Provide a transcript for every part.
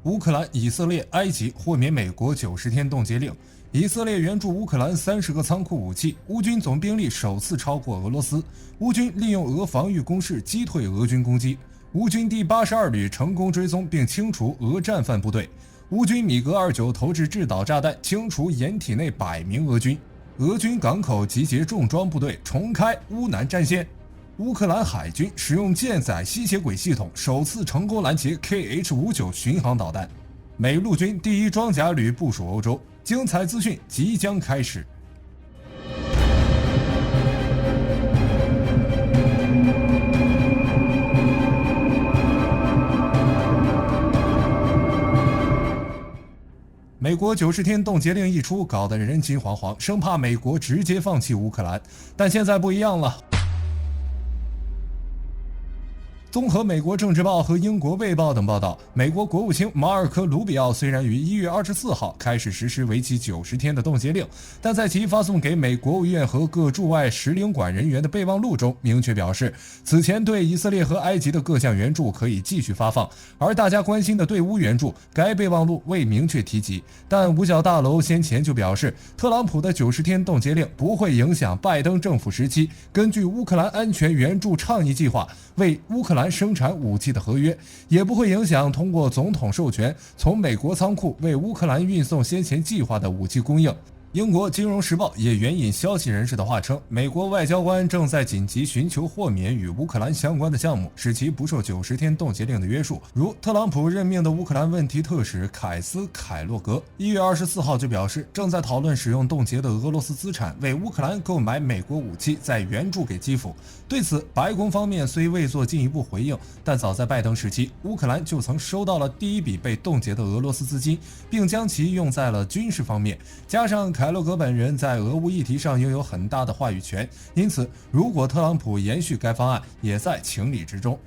乌克兰、以色列、埃及豁免美国90天冻结令。以色列援助乌克兰30个仓库武器，乌军总兵力首次超过俄罗斯。乌军利用俄防御工事击退俄军攻击。乌军第82旅成功追踪并清除俄战犯部队。乌军米格29投掷制导炸弹，清除掩体内100名俄军。俄军港口集结重装部队，重开乌南战线。乌克兰海军使用舰载吸血鬼系统，首次成功拦截 KH-59巡航导弹。美陆军第1装甲旅部署欧洲，精彩资讯即将开始。美国90天冻结令一出，搞得人心惶惶，生怕美国直接放弃乌克兰。但现在不一样了。综合美国政治报和英国卫报等报道，美国国务卿马尔科·卢比奥虽然于1月24号开始实施为期90天的冻结令，但在其发送给美国务院和各驻外使领馆人员的备忘录中，明确表示，此前对以色列和埃及的各项援助可以继续发放，而大家关心的对乌援助，该备忘录未明确提及。但五角大楼先前就表示，特朗普的90天冻结令不会影响拜登政府时期根据乌克兰安全援助倡议计划为乌克兰生产武器的合约，也不会影响通过总统授权从美国仓库为乌克兰运送先前计划的武器供应。英国金融时报也援引消息人士的话称，美国外交官正在紧急寻求豁免与乌克兰相关的项目，使其不受90天冻结令的约束。如特朗普任命的乌克兰问题特使凯斯·凯洛格1月24号就表示，正在讨论使用冻结的俄罗斯资产为乌克兰购买美国武器，再援助给基辅。对此，白宫方面虽未做进一步回应，但早在拜登时期，乌克兰就曾收到了第一笔被冻结的俄罗斯资金，并将其用在了军事方面。加上凯洛格本人在俄乌议题上拥有很大的话语权，因此如果特朗普延续该方案，也在情理之中。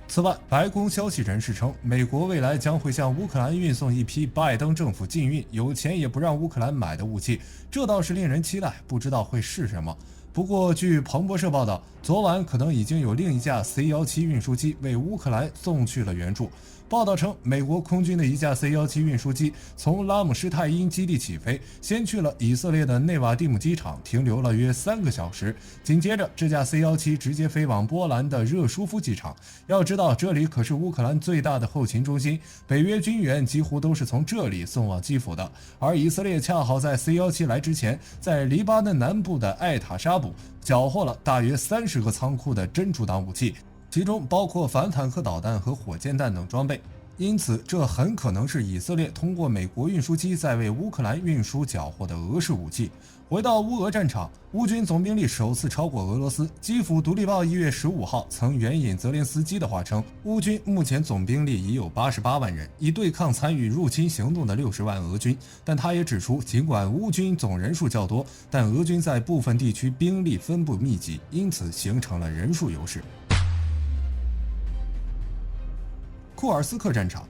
此外，白宫消息人士称，美国未来将会向乌克兰运送一批拜登政府禁运、有钱也不让乌克兰买的武器，这倒是令人期待，不知道会是什么。不过，据彭博社报道，昨晚可能已经有另一架 C-17运输机为乌克兰送去了援助。报道称，美国空军的一架 C-17运输机从拉姆施泰因基地起飞，先去了以色列的内瓦蒂姆机场，停留了约3个小时。紧接着，这架 C-17直接飞往波兰的热舒夫机场。要知道，这里可是乌克兰最大的后勤中心，北约军援几乎都是从这里送往基辅的。而以色列恰好在 C-17来之前，在黎巴嫩南部的艾塔沙卜缴获了大约30个仓库的真主党武器，其中包括反坦克导弹和火箭弹等装备。因此，这很可能是以色列通过美国运输机在为乌克兰运输缴获的俄式武器。回到乌俄战场，乌军总兵力首次超过俄罗斯。基辅独立报1月15号曾援引泽连斯基的话称，乌军目前总兵力已有88万人，以对抗参与入侵行动的60万俄军。但他也指出，尽管乌军总人数较多，但俄军在部分地区兵力分布密集，因此形成了人数优势。库尔斯克战场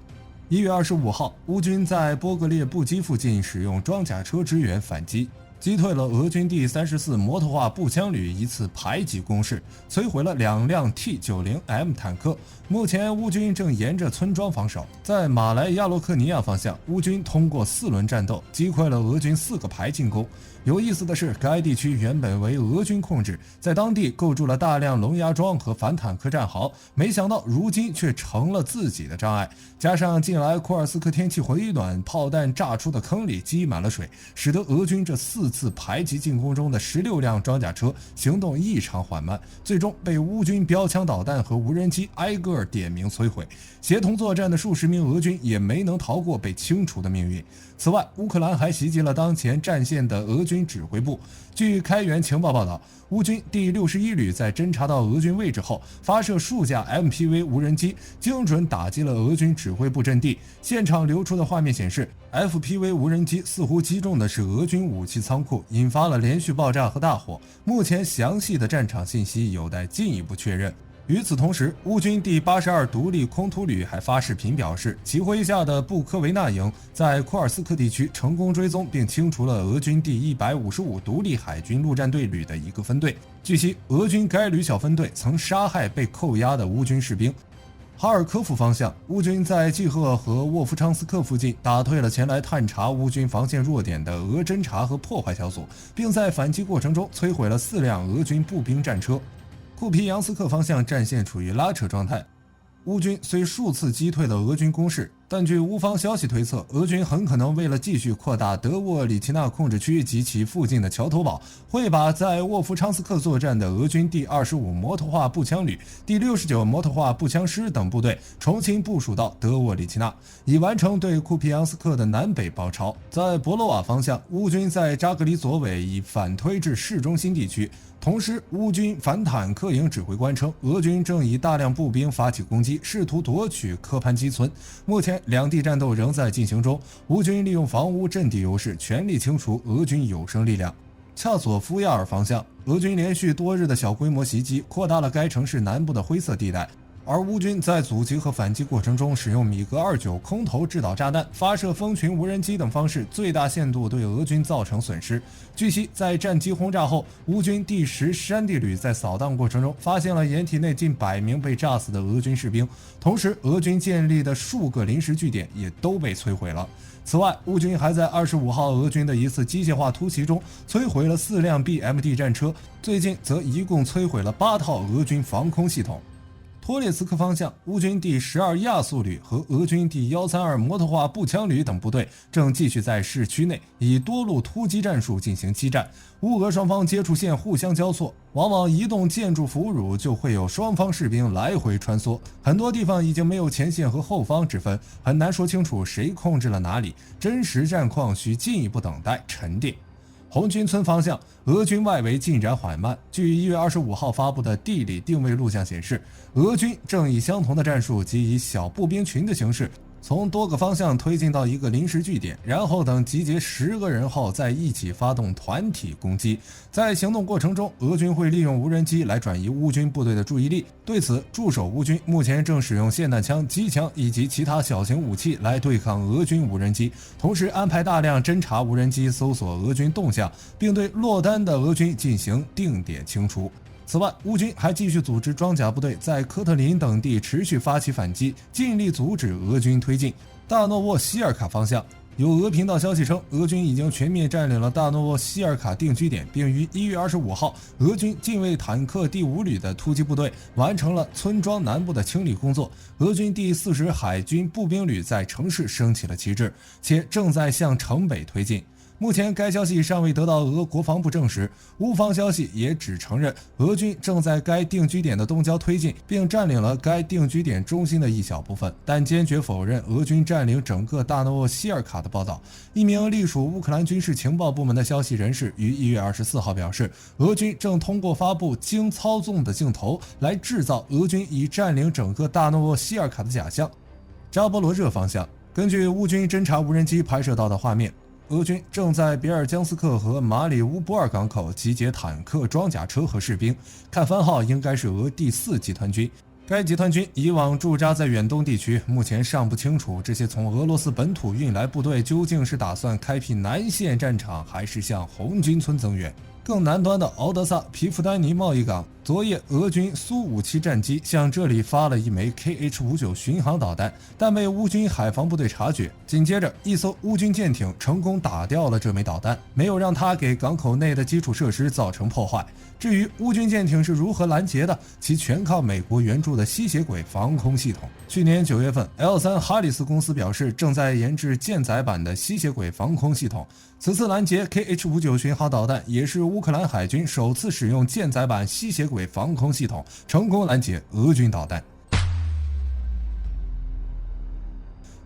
，1月25号，乌军在波格列布基附近使用装甲车支援反击，击退了俄军第34摩托化步枪旅一次排挤攻势，摧毁了2辆 T90M 坦克。目前乌军正沿着村庄防守。在马来亚洛克尼亚方向，乌军通过4轮战斗击溃了俄军4个排进攻。有意思的是，该地区原本为俄军控制，在当地构筑了大量龙牙桩和反坦克战壕，没想到如今却成了自己的障碍。加上近来库尔斯克天气回暖，炮弹炸出的坑里积满了水，使得俄军这4次排击进攻中的16辆装甲车行动异常缓慢，最终被乌军标枪导弹和无人机挨个点名摧毁。协同作战的数十名俄军也没能逃过被清除的命运。此外，乌克兰还袭击了当前战线的俄军指挥部。据开源情报报道，乌军第61旅在侦察到俄军位置后，发射数架 MPV 无人机，精准打击了俄军指挥部阵地。现场流出的画面显示， FPV 无人机似乎击中的是俄军武器仓库，引发了连续爆炸和大火。目前详细的战场信息有待进一步确认。与此同时，乌军第82独立空突旅还发视频表示，其麾下的布科维纳营在库尔斯克地区成功追踪并清除了俄军第155独立海军陆战队旅的一个分队。据悉，俄军该旅小分队曾杀害被扣押的乌军士兵。哈尔科夫方向，乌军在季赫和沃夫昌斯克附近打退了前来探查乌军防线弱点的俄侦察和破坏小组，并在反击过程中摧毁了4辆俄军步兵战车。库皮扬斯克方向战线处于拉扯状态，乌军虽数次击退了俄军攻势，但据乌方消息推测，俄军很可能为了继续扩大德沃里奇纳控制区及其附近的桥头堡，会把在沃夫昌斯克作战的俄军第25摩托化步枪旅、第69摩托化步枪师等部队重新部署到德沃里奇纳，以完成对库皮扬斯克的南北包抄。在博罗瓦方向，乌军在扎格里左尾已反推至市中心地区。同时，乌军反坦克营指挥官称，俄军正以大量步兵发起攻击，试图夺取科潘基村。目前两地战斗仍在进行中，乌军利用房屋阵地优势，全力清除俄军有生力量。恰索夫亚尔方向，俄军连续多日的小规模袭击，扩大了该城市南部的灰色地带。而乌军在阻击和反击过程中，使用米格29空投制导炸弹、发射蜂群无人机等方式，最大限度对俄军造成损失。据悉，在战机轰炸后，乌军第10山地旅在扫荡过程中发现了掩体内近100名被炸死的俄军士兵，同时俄军建立的数个临时据点也都被摧毁了。此外，乌军还在25号俄军的一次机械化突袭中摧毁了4辆 BMD 战车，最近则一共摧毁了8套俄军防空系统。托列茨克方向，乌军第12亚速旅和俄军第132摩托化步枪旅等部队正继续在市区内以多路突击战术进行激战，乌俄双方接触线互相交错，往往一栋建筑俘虏就会有双方士兵来回穿梭，很多地方已经没有前线和后方之分，很难说清楚谁控制了哪里，真实战况需进一步等待沉淀。红军村方向，俄军外围进展缓慢。据1月25号发布的地理定位录像显示，俄军正以相同的战术及以小步兵群的形式，从多个方向推进到一个临时据点，然后等集结10个人后再一起发动团体攻击。在行动过程中，俄军会利用无人机来转移乌军部队的注意力。对此，驻守乌军目前正使用霰弹枪、机枪以及其他小型武器来对抗俄军无人机，同时安排大量侦察无人机搜索俄军动向，并对落单的俄军进行定点清除。此外，乌军还继续组织装甲部队在科特林等地持续发起反击，尽力阻止俄军推进。大诺沃希尔卡方向，有俄频道消息称，俄军已经全面占领了大诺沃希尔卡定居点，并于1月25号，俄军近卫坦克第5旅的突击部队完成了村庄南部的清理工作。俄军第40海军步兵旅在城市升起了旗帜，且正在向城北推进。目前该消息尚未得到俄国防部证实，乌方消息也只承认俄军正在该定居点的东郊推进，并占领了该定居点中心的一小部分，但坚决否认俄军占领整个大诺沃希尔卡的报道。一名隶属乌克兰军事情报部门的消息人士于1月24号表示，俄军正通过发布经操纵的镜头来制造俄军已占领整个大诺沃希尔卡的假象。扎波罗热方向，根据乌军侦察无人机拍摄到的画面，俄军正在别尔江斯克和马里乌波尔港口集结坦克、装甲车和士兵，看番号应该是俄第4集团军。该集团军以往驻扎在远东地区，目前尚不清楚这些从俄罗斯本土运来部队究竟是打算开辟南线战场，还是向红军村增援。更南端的敖德萨皮夫丹尼贸易港，昨夜俄军苏57战机向这里发了一枚 KH-59巡航导弹，但被乌军海防部队察觉。紧接着，一艘乌军舰艇成功打掉了这枚导弹，没有让它给港口内的基础设施造成破坏。至于乌军舰艇是如何拦截的，其全靠美国援助的吸血鬼防空系统。去年9月份 L3 哈里斯公司表示，正在研制舰载版的吸血鬼防空系统。此次拦截 KH-59巡航导弹也是乌克兰海军首次使用舰载版吸血鬼防空系统，成功拦截俄军导弹。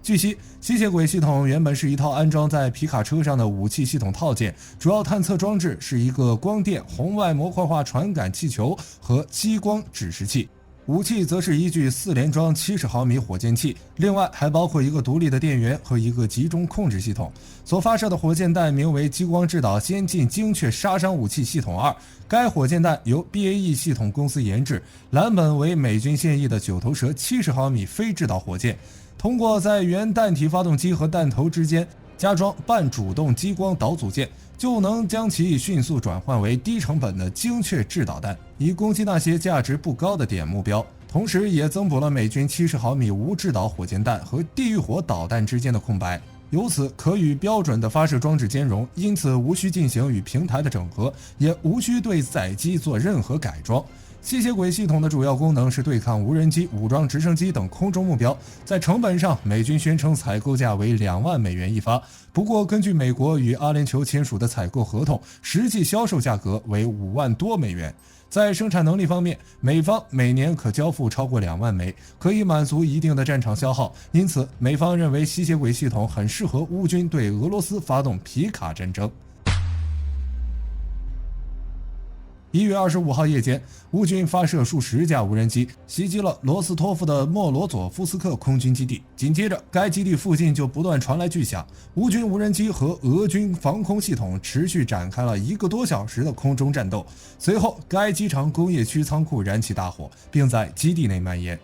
据悉，吸血鬼系统原本是一套安装在皮卡车上的武器系统套件，主要探测装置是一个光电红外模块化传感气球和激光指示器。武器则是一具4连装70毫米火箭器，另外还包括一个独立的电源和一个集中控制系统。所发射的火箭弹名为激光制导先进精确杀伤武器系统2，该火箭弹由 BAE 系统公司研制，蓝本为美军现役的9头蛇70毫米非制导火箭，通过在原弹体发动机和弹头之间加装半主动激光导组件，就能将其迅速转换为低成本的精确制导弹，以攻击那些价值不高的点目标。同时也增补了美军70毫米无制导火箭弹和地狱火导弹之间的空白，由此可与标准的发射装置兼容，因此无需进行与平台的整合，也无需对载机做任何改装。吸血鬼系统的主要功能是对抗无人机、武装直升机等空中目标。在成本上，美军宣称采购价为2万美元一发，不过根据美国与阿联酋签署的采购合同，实际销售价格为5万多美元。在生产能力方面，美方每年可交付超过2万枚，可以满足一定的战场消耗，因此美方认为吸血鬼系统很适合乌军对俄罗斯发动皮卡战争。1月25号夜间，乌军发射数十架无人机，袭击了罗斯托夫的莫罗佐夫斯克空军基地。紧接着，该基地附近就不断传来巨响，乌军无人机和俄军防空系统持续展开了1个多小时的空中战斗。随后，该机场工业区仓库燃起大火，并在基地内蔓延。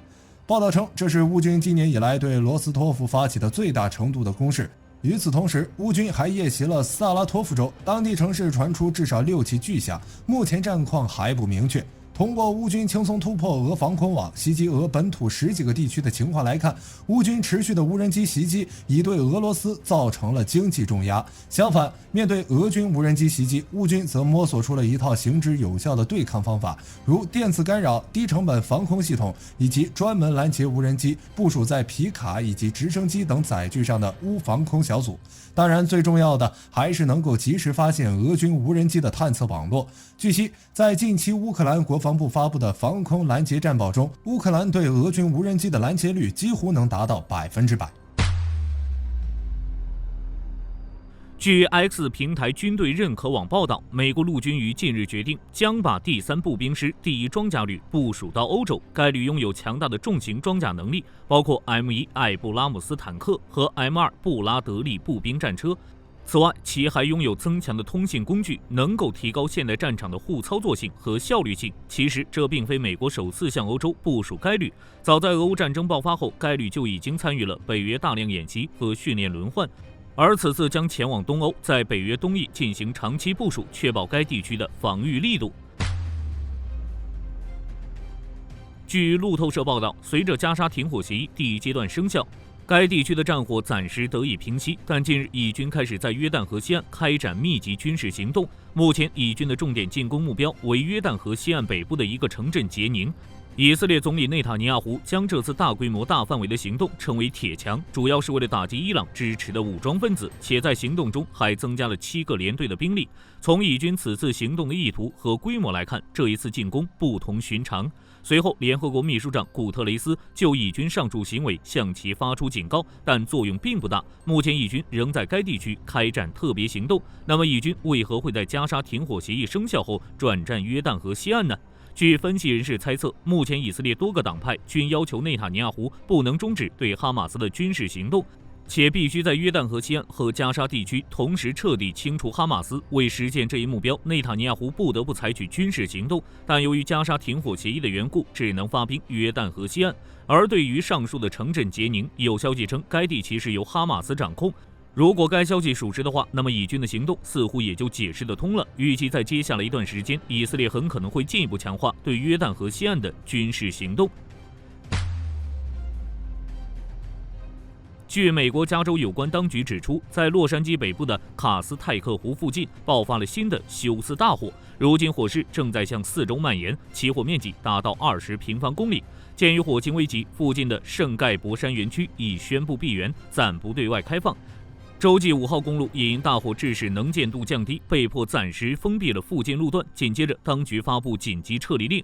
报道称，这是乌军今年以来对罗斯托夫发起的最大程度的攻势。与此同时，乌军还夜袭了萨拉托夫州，当地城市传出至少6起巨响，目前战况还不明确。通过乌军轻松突破俄防空网，袭击俄本土10几个地区的情况来看，乌军持续的无人机袭击已对俄罗斯造成了经济重压。相反，面对俄军无人机袭击，乌军则摸索出了一套行之有效的对抗方法，如电子干扰、低成本防空系统以及专门拦截无人机部署在皮卡以及直升机等载具上的乌防空小组。当然，最重要的还是能够及时发现俄军无人机的探测网络。据悉，在近期乌克兰国防部发布的防空拦截战报中，乌克兰对俄军无人机的拦截率几乎能达到100%。据 X 平台军队认可网报道，美国陆军于近日决定将把第3步兵师第1装甲旅部署到欧洲。该旅拥有强大的重型装甲能力，包括 M1 艾布拉姆斯坦克和 M2 布拉德利步兵战车。此外，其还拥有增强的通信工具，能够提高现代战场的互操作性和效率性。其实，这并非美国首次向欧洲部署该旅，早在俄乌战争爆发后，该旅就已经参与了北约大量演习和训练轮换。而此次将前往东欧，在北约东翼进行长期部署，确保该地区的防御力度。据路透社报道，随着加沙停火协议第1阶段生效，该地区的战火暂时得以平息，但近日以军开始在约旦河西岸开展密集军事行动。目前，以军的重点进攻目标为约旦河西岸北部的一个城镇杰宁。以色列总理内塔尼亚胡将这次大规模大范围的行动称为铁墙，主要是为了打击伊朗支持的武装分子，且在行动中还增加了7个连队的兵力。从以军此次行动的意图和规模来看，这一次进攻不同寻常。随后，联合国秘书长古特雷斯就以军上述行为向其发出警告，但作用并不大。目前以军仍在该地区开展特别行动。那么，以军为何会在加沙停火协议生效后转战约旦河西岸呢？据分析人士猜测，目前以色列多个党派均要求内塔尼亚胡不能终止对哈马斯的军事行动，且必须在约旦河西岸和加沙地区同时彻底清除哈马斯。为实现这一目标，内塔尼亚胡不得不采取军事行动，但由于加沙停火协议的缘故，只能发兵约旦河西岸。而对于上述的城镇杰宁，有消息称该地其实由哈马斯掌控。如果该消息属实的话，那么以军的行动似乎也就解释得通了。预计在接下来一段时间，以色列很可能会进一步强化对约旦河西岸的军事行动。据美国加州有关当局指出，在洛杉矶北部的卡斯泰克湖附近爆发了新的休斯大火，如今火势正在向4周蔓延，起火面积达到20平方公里。鉴于火情危急，附近的圣盖博山园区已宣布闭园，暂不对外开放。洲际5号公路也因大火致使能见度降低，被迫暂时封闭了附近路段。紧接着，当局发布紧急撤离令。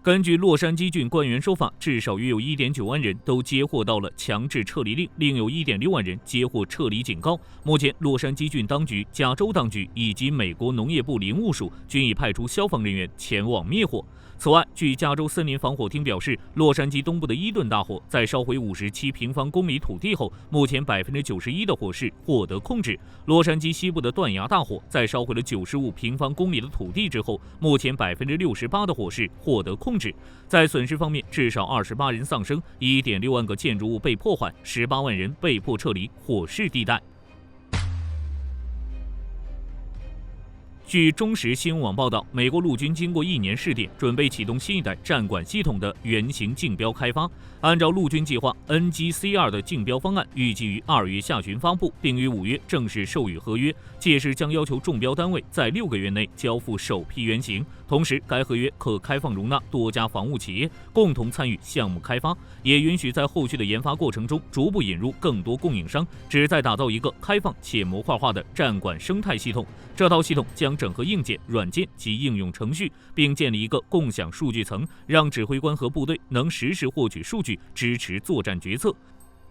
根据洛杉矶郡官员说法，至少约有 1.9 万人都接获到了强制撤离令，另有 1.6 万人接获撤离警告。目前，洛杉矶郡当局、加州当局以及美国农业部林务署均已派出消防人员前往灭火。此外，据加州森林防火厅表示，洛杉矶东部的伊顿大火在烧毁57平方公里土地后，目前91%的火势获得控制。洛杉矶西部的断崖大火在烧毁了95平方公里的土地之后，目前68%的火势获得控制。在损失方面，至少28人丧生，1.6万个建筑物被破坏，18万人被迫撤离火势地带。据中时新闻网报道，美国陆军经过1年试点，准备启动新一代战管系统的原型竞标开发。按照陆军计划 ，NGC-2 的竞标方案预计于2月下旬发布，并于5月正式授予合约。届时将要求中标单位在6个月内交付首批原型。同时，该合约可开放容纳多家防务企业共同参与项目开发，也允许在后续的研发过程中逐步引入更多供应商，旨在打造一个开放且模块化的战管生态系统。这套系统将整合硬件、软件及应用程序，并建立一个共享数据层，让指挥官和部队能实时获取数据，支持作战决策。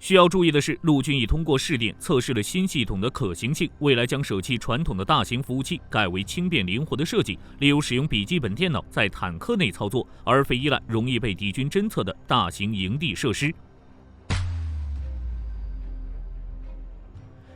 需要注意的是，陆军已通过试点测试了新系统的可行性，未来将舍弃传统的大型服务器，改为轻便灵活的设计，例如使用笔记本电脑在坦克内操作，而非依赖容易被敌军侦测的大型营地设施。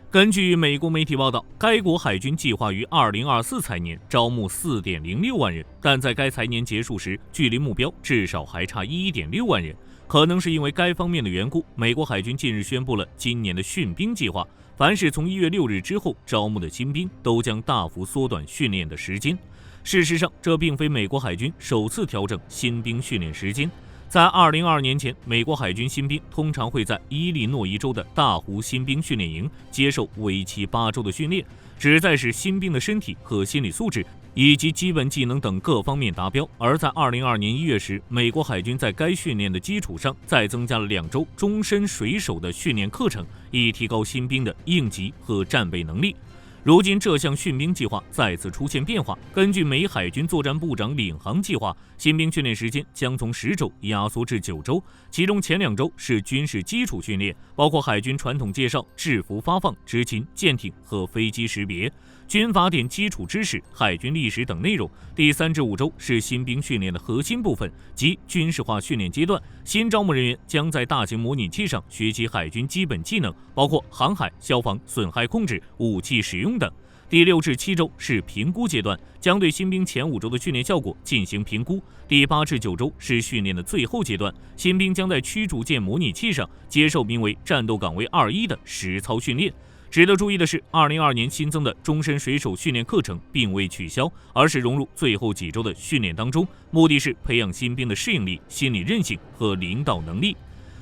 根据美国媒体报道，该国海军计划于2024财年招募 4.06 万人，但在该财年结束时，距离目标至少还差 1.6 万人。可能是因为该方面的缘故，美国海军近日宣布了今年的训兵计划，凡是从1月6日之后招募的新兵都将大幅缩短训练的时间。事实上，这并非美国海军首次调整新兵训练时间。在2022年前，美国海军新兵通常会在伊利诺伊州的大湖新兵训练营接受为期8周的训练，旨在使新兵的身体和心理素质以及基本技能等各方面达标。而在2022年1月时，美国海军在该训练的基础上再增加了2周终身水手的训练课程，以提高新兵的应急和战备能力。如今这项训兵计划再次出现变化，根据美海军作战部长领航计划，新兵训练时间将从10周压缩至9周，其中前2周是军事基础训练，包括海军传统介绍、制服发放、执勤、舰艇和飞机识别、军法典基础知识、海军历史等内容。第3至5周是新兵训练的核心部分，即军事化训练阶段。新招募人员将在大型模拟器上学习海军基本技能，包括航海、消防、损害控制、武器使用等。第6至7周是评估阶段，将对新兵前5周的训练效果进行评估。第8至9周是训练的最后阶段，新兵将在驱逐舰模拟器上接受名为战斗岗位21的实操训练。值得注意的是，2022年新增的终身水手训练课程并未取消，而是融入最后几周的训练当中，目的是培养新兵的适应力、心理韧性和领导能力。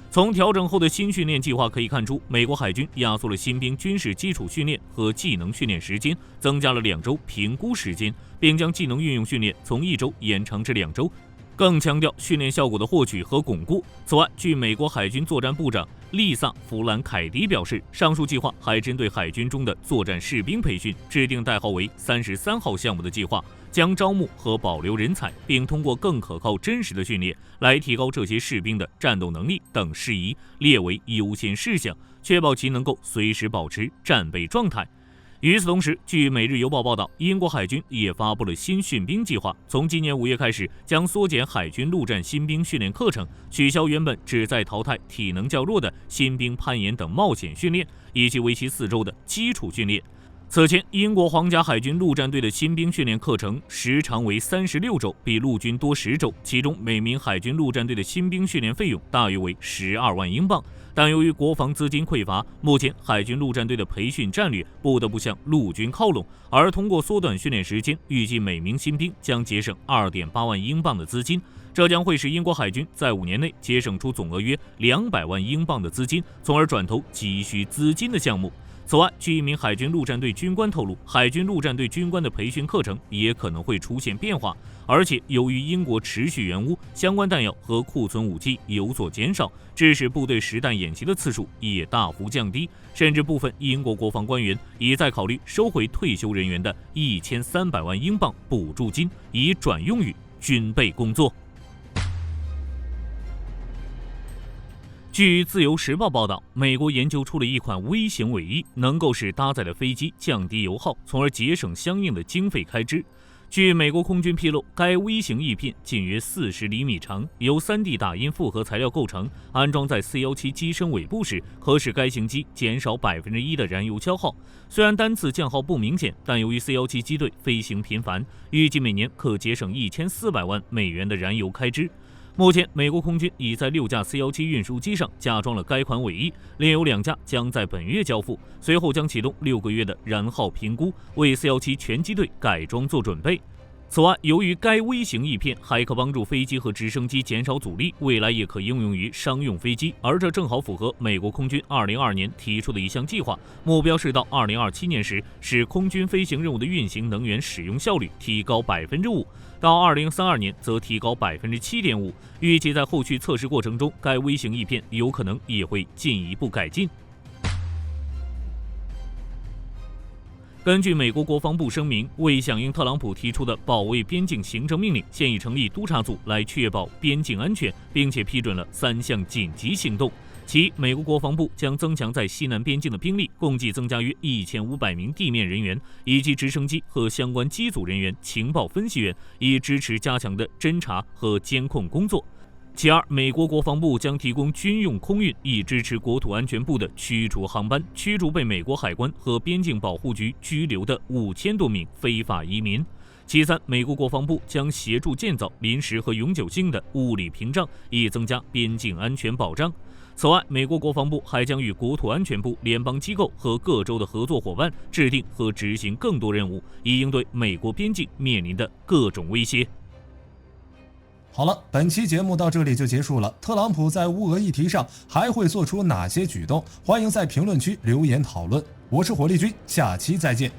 从调整后的新训练计划可以看出，美国海军压缩了新兵军事基础训练和技能训练时间，增加了2周评估时间，并将技能运用训练从1周延长至2周，更强调训练效果的获取和巩固。此外，据美国海军作战部长丽萨·弗兰凯迪表示，上述计划还针对海军中的作战士兵培训制定代号为33号项目的计划，将招募和保留人才，并通过更可靠真实的训练来提高这些士兵的战斗能力等事宜列为优先事项，确保其能够随时保持战备状态。与此同时，据《每日邮报》报道，英国海军也发布了新训兵计划，从今年5月开始，将缩减海军陆战新兵训练课程，取消原本旨在淘汰体能较弱的新兵攀岩等冒险训练，以及为期4周的基础训练。此前，英国皇家海军陆战队的新兵训练课程时长为36周，比陆军多10周，其中每名海军陆战队的新兵训练费用大约为12万英镑。但由于国防资金匮乏，目前海军陆战队的培训战略不得不向陆军靠拢，而通过缩短训练时间，预计每名新兵将节省 2.8 万英镑的资金，这将会使英国海军在5年内节省出总额约200万英镑的资金，从而转投急需资金的项目。此外，据一名海军陆战队军官透露，海军陆战队军官的培训课程也可能会出现变化，而且由于英国持续援乌，相关弹药和库存武器有所减少，致使部队实弹演习的次数也大幅降低，甚至部分英国国防官员已在考虑收回退休人员的1300万英镑补助金，以转用于军备工作。据自由时报报道，美国研究出了一款微型尾翼，能够使搭载的飞机降低油耗，从而节省相应的经费开支。据美国空军披露，该微型翼片仅约40厘米长，由 3D 打印复合材料构成，安装在C-17机身尾部时，可使该型机减少1%的燃油消耗。虽然单次降耗不明显，但由于 C-17机队飞行频繁，预计每年可节省1400万美元的燃油开支。目前，美国空军已在6架C-17运输机上加装了该款尾翼，另有2架将在本月交付，随后将启动6个月的燃耗评估，为 C-17全机队改装做准备。此外，由于该微型翼片还可帮助飞机和直升机减少阻力，未来也可应用于商用飞机，而这正好符合美国空军2022年提出的一项计划，目标是到2027年时，使空军飞行任务的运行能源使用效率提高5%，到2032年则提高7.5%。预计在后续测试过程中，该微型翼片有可能也会进一步改进。根据美国国防部声明，为响应特朗普提出的保卫边境行政命令，现已成立督察组来确保边境安全，并且批准了3项紧急行动。其美国国防部将增强在西南边境的兵力，共计增加约1500名地面人员，以及直升机和相关机组人员、情报分析员，以支持加强的侦察和监控工作。其二，美国国防部将提供军用空运，以支持国土安全部的驱逐航班，驱逐被美国海关和边境保护局拘留的5000多名非法移民。其三，美国国防部将协助建造临时和永久性的物理屏障，以增加边境安全保障。此外，美国国防部还将与国土安全部、联邦机构和各州的合作伙伴制定和执行更多任务，以应对美国边境面临的各种威胁。好了，本期节目到这里就结束了。特朗普在乌俄议题上还会做出哪些举动？欢迎在评论区留言讨论。我是火力军，下期再见。